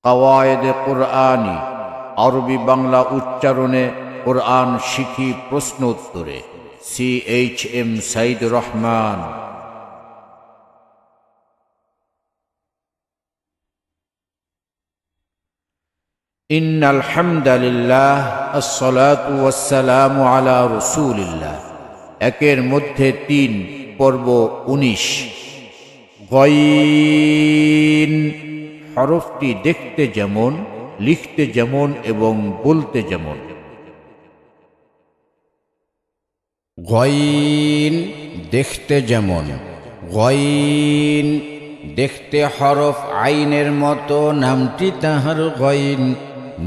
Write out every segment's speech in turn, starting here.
কাওয়ায়েদে কুরআনি, আরবি বাংলা উচ্চারণে কোরআন শিখি প্রশ্ন উত্তরে। CHM সাইদুর রহমান। ইন্নাল হামদালিল্লাহ, আসসালাতু ওয়াসসালামু আলা রাসূলিল্লাহ। একের মধ্যে 3, পর্ব 19। গয়িন হরফটি দেখতে যেমন, লিখতে যেমন এবং বলতে যেমন। গয়িন দেখতে যেমন, গয়িন দেখতে হরফ আইনের মতো, নামটি তাহার গয়িন।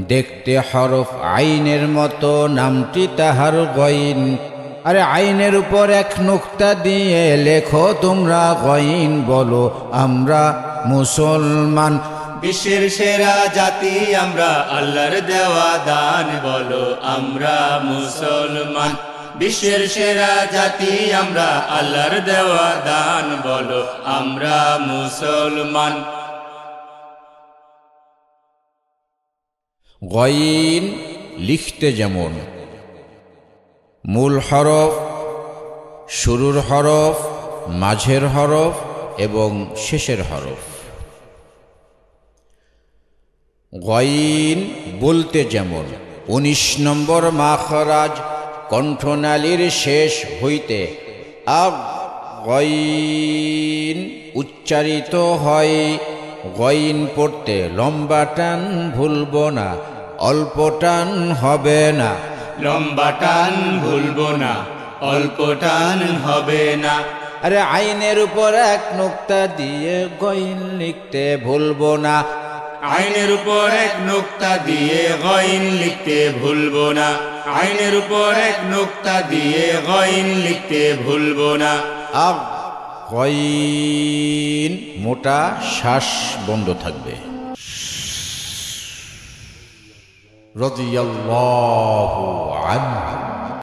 দেখতে হরফ আইনের মতো, নামটি তাহার গয়িন। আরে আইনের উপর এক নুক্তা দিয়ে লেখো তোমরা গয়িন, বলো আমরা মুসলমান। বিশ্বের সেরা জাতি আমরা, আল্লাহর দেওয়া দান, বলো আমরা মুসলমান। বিশ্বের সেরা জাতি আমরা, আল্লাহর দেওয়া দান, বলো আমরা মুসলমান। গয়িন লিখতে যেমন, মূল হরফ, শুরুর হরফ, মাঝের হরফ এবং শেষের হরফ। গয়িন বলতে যেমন, 19 নম্বর মাখরাজ কণ্ঠনালীর শেষ হইতে আগ গয়িন উচ্চারিত হয়। গয়িন পড়তে লম্বা টান ভুলব না, অল্প টান হবে না। লম্বা টান ভুলব না, অল্প টান হবে না। আরে আইনের উপর এক নুক্তা দিয়ে গয়িন লিখতে ভুলব না। আইনের উপর এক নুক্তা দিয়ে গয়িন লিখতে ভুলব না। আইনের উপর এক নুক্তা দিয়ে গয়িন লিখতে ভুলব না। আগ গয়িন মোটা শ্বাস বন্ধ থাকবে। রাদিয়াল্লাহু আনহু।